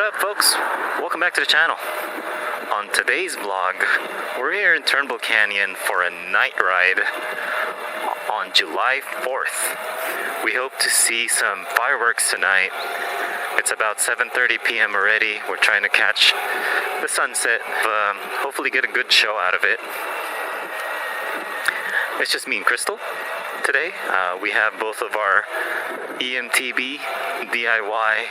up, folks? Welcome back to the channel. On today's vlog, we're here in Turnbull Canyon for a night ride on July 4th. We hope to see some fireworks tonight. It's about 7:30 p.m. already. We're trying to catch the sunset, hopefully get a good show out of it. It's just me and Crystal today. We have both of our EMTB DIY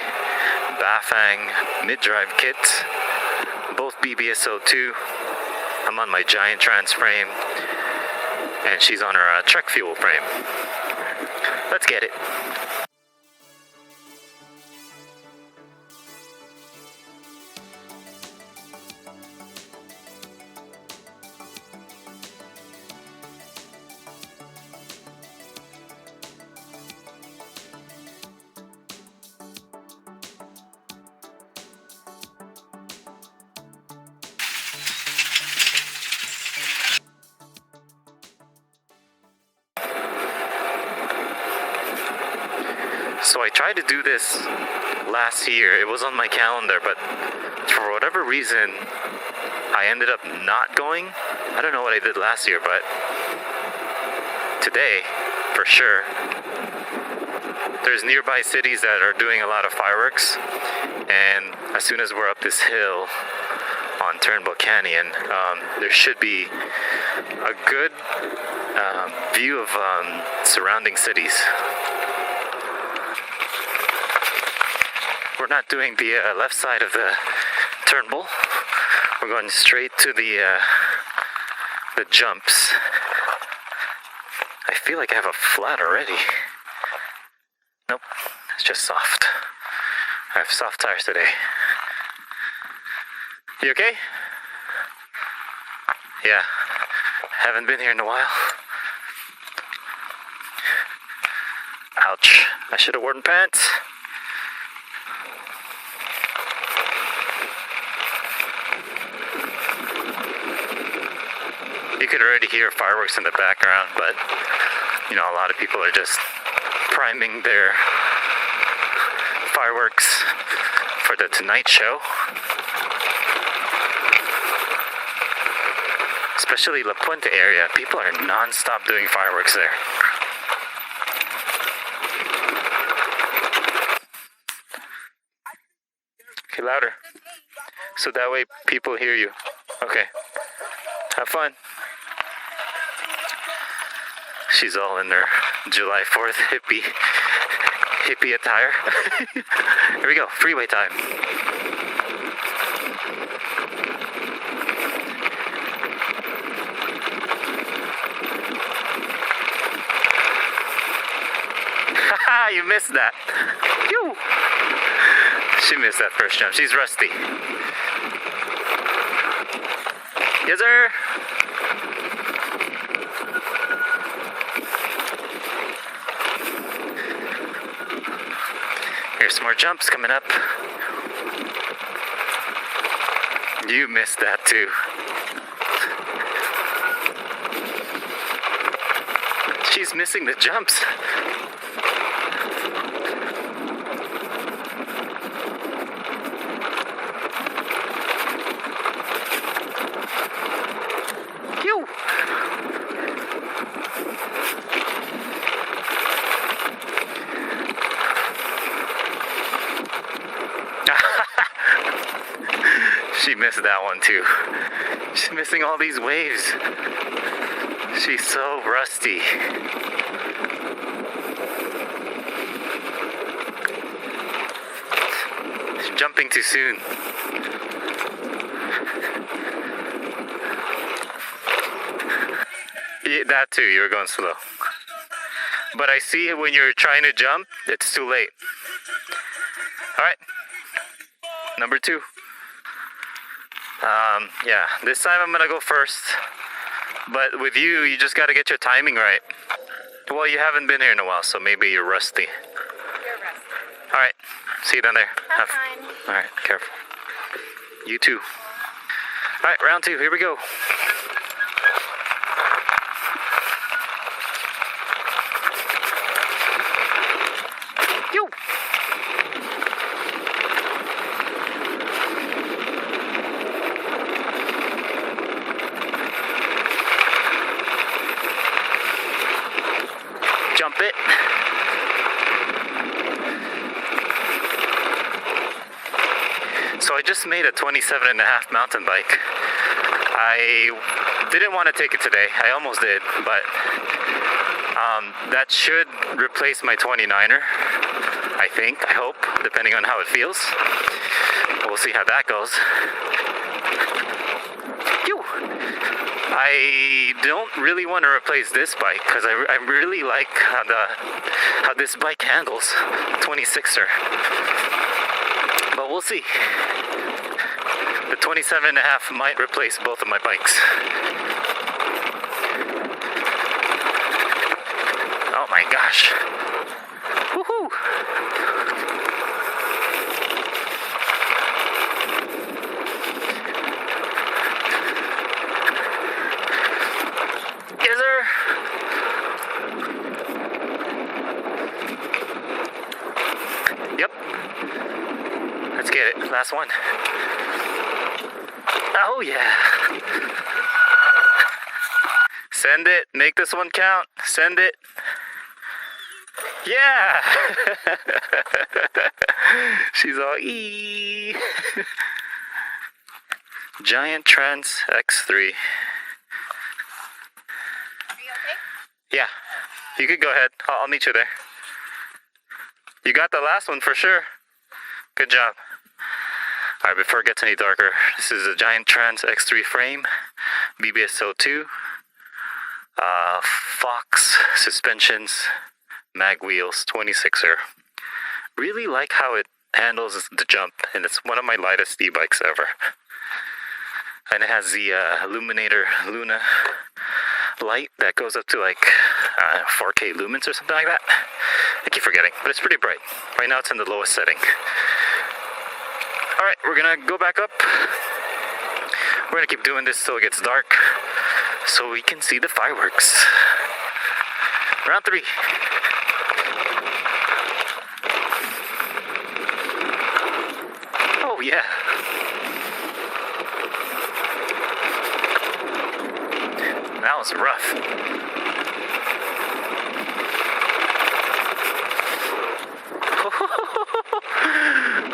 Bafang middrive kits, both BBS02. I'm on my giant trance frame, and she's on her Trek fuel frame. Let's get it. So I tried to do this last year. It was on my calendar, but for whatever reason, I ended up not going. I don't know what I did last year, but today, for sure, there's nearby cities that are doing a lot of fireworks, and as soon as we're up this hill on Turnbull Canyon, there should be a good view of surrounding cities. We're not doing the left side of the Turnbull. We're going straight to the jumps. I feel like I have a flat already. Nope, it's just soft. I have soft tires today. You okay? Yeah, haven't been here in a while. Ouch, I should have worn pants. You could already hear fireworks in the background, but you know, a lot of people are just priming their fireworks for the Tonight Show. Especially La Puente area, people are non-stop doing fireworks there. Okay, louder. So that way people hear you. Okay. Have fun. She's all in her July 4th hippie attire. Here we go, freeway time. Haha, you missed that. Phew. She missed that first jump. She's rusty. Yes, sir. Here's some more jumps coming up. You missed that too. She's missing the jumps. Phew. She missed that one too. She's missing all these waves. She's so rusty. She's jumping too soon. Yeah, that too, you were going slow. But I see when you're trying to jump, it's too late. Alright. Number 2. Yeah, this time I'm gonna go first. But with you, you just gotta get your timing right. Well, you haven't been here in a while, so maybe you're rusty. You're rusty. Alright, see you down there. Have fun. Alright, careful. You too. Alright, round 2, here we go. So I just made a 27.5 mountain bike. I didn't want to take it today. I almost did, but that should replace my 29er. I think, I hope, depending on how it feels. We'll see how that goes. Phew. I don't really want to replace this bike because I really like how this bike handles, 26er. But we'll see. The 27.5 might replace both of my bikes. Oh my gosh. Woohoo! Yes, sir. Yep. Let's get it. Last one. Oh yeah. Send it. Make this one count. Send it. Yeah. She's all ee. Giant Trance X3. Are you okay? Yeah. You could go ahead. I'll meet you there. You got the last one for sure. Good job. Alright, before it gets any darker, this is a Giant Trance X3 frame, BBS02, Fox suspensions, mag wheels, 26er. Really like how it handles the jump, and it's one of my lightest e-bikes ever. And it has the Illuminator Luna light that goes up to like 4K lumens or something like that. I keep forgetting, but it's pretty bright. Right now it's in the lowest setting. Alright, we're gonna go back up. We're gonna keep doing this till it gets dark so we can see the fireworks. Round 3. Oh yeah. That was rough.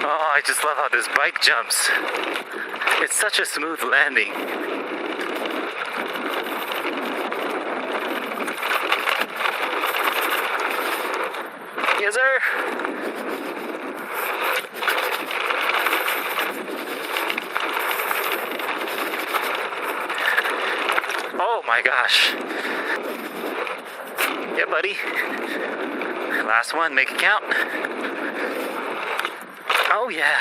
Oh, I just love how this bike jumps. It's such a smooth landing. Yes, sir. Oh my gosh. Yeah, buddy. Last one, make it count. Oh yeah.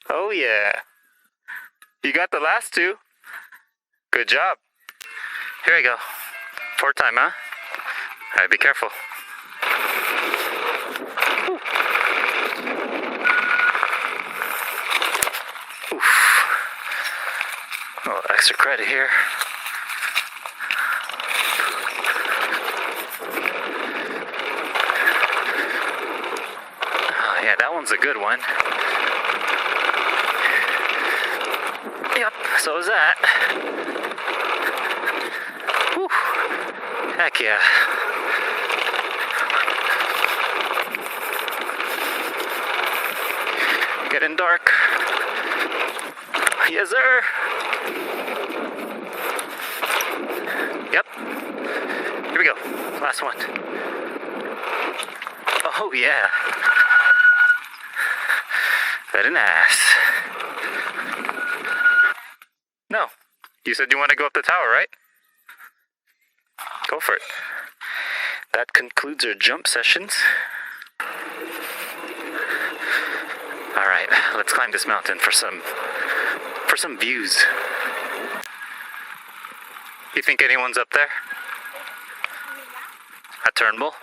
Oh yeah. You got the last two. Good job. Here we go. 4th time, huh? Alright, be careful. Oof. A little extra credit here. Oh, yeah, that one's a good one. Yep, so is that. Whew. Heck yeah. Getting dark. Yes, sir. Yep. Here we go. Last one. Oh, yeah. Very nice. No. You said you want to go up the tower, right? Go for it. That concludes our jump sessions. Alright, let's climb this mountain for some views. You think anyone's up there? At Turnbull?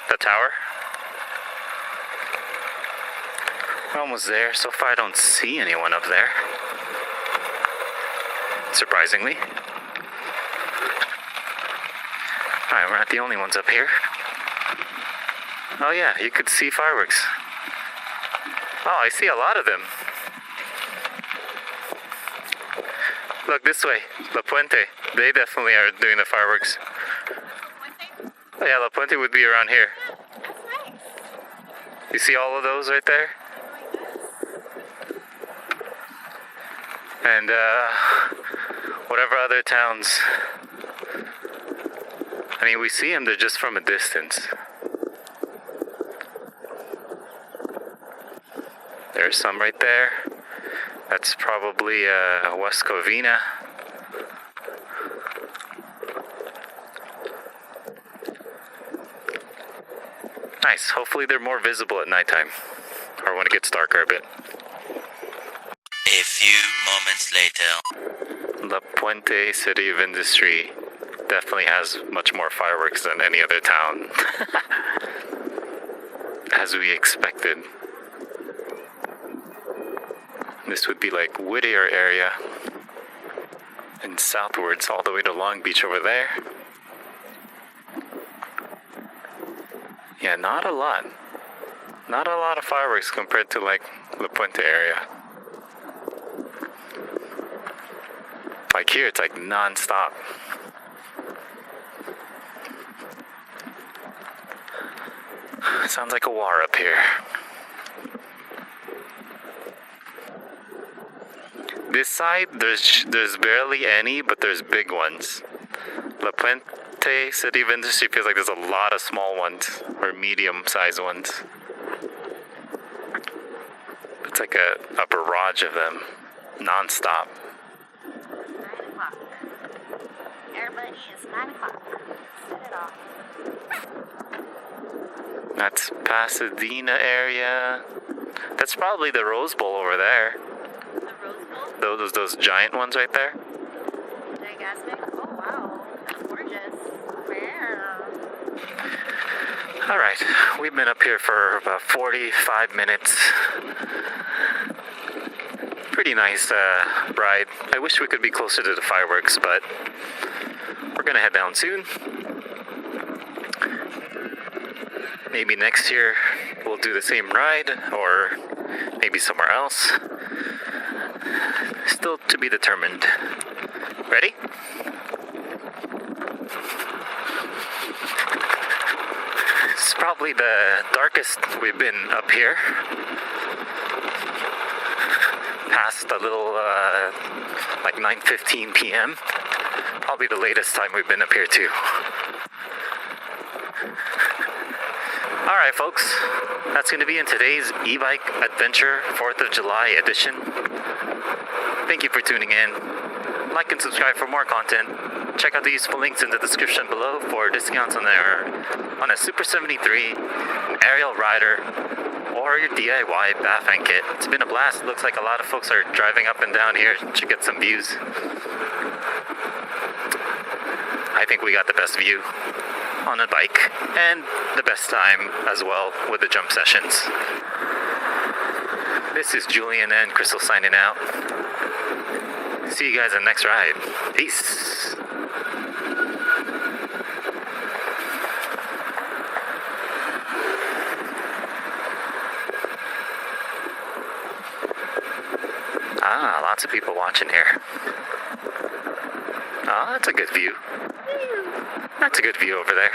The tower? We're almost there. So far I don't see anyone up there. Surprisingly. Alright, we're not the only ones up here. Oh yeah, you could see fireworks. Oh, I see a lot of them. Look this way, La Puente. They definitely are doing the fireworks. Oh yeah, La Puente would be around here. You see all of those right there? And whatever other towns. I mean, we see them, they're just from a distance. There's some right there. That's probably West Covina. Nice. Hopefully they're more visible at nighttime, or when it gets darker a bit. A few moments later. La Puente, City of Industry, definitely has much more fireworks than any other town. As we expected. This would be like Whittier area. And southwards all the way to Long Beach over there. Yeah, not a lot. Not a lot of fireworks compared to like La Puente area. Like here, it's like non-stop. Sounds like a war up here. This side, there's barely any, but there's big ones. La Puente, City of Industry, feels like there's a lot of small ones, or medium-sized ones. It's like a barrage of them, non-stop. 9 o'clock. Everybody, it's 9 o'clock. Set it off. That's Pasadena area. That's probably the Rose Bowl over there. The Rose Bowl? Those giant ones right there. Gigantic? Oh, wow. That's gorgeous. Where? Alright, we've been up here for about 45 minutes. Pretty nice ride. I wish we could be closer to the fireworks, but we're gonna head down soon. Maybe next year we'll do the same ride, or maybe somewhere else. Still to be determined. Ready? It's probably the darkest we've been up here. Past a little, like 9:15 p.m. Probably the latest time we've been up here too. Alright folks, that's going to be in today's E-Bike Adventure 4th of July edition. Thank you for tuning in. Like and subscribe for more content. Check out the useful links in the description below for discounts on a Super73, an arielrider, or your DIY Bafang kit. It's been a blast. Looks like a lot of folks are driving up and down here to get some views. I think we got the best view on a bike, and the best time as well with the jump sessions. This is Julian and Crystal signing out. See you guys on the next ride. Peace. Ah, lots of people watching here. Ah, that's a good view. That's a good view over there.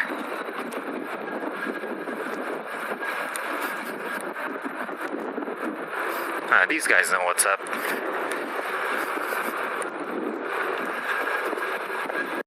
These guys know what's up.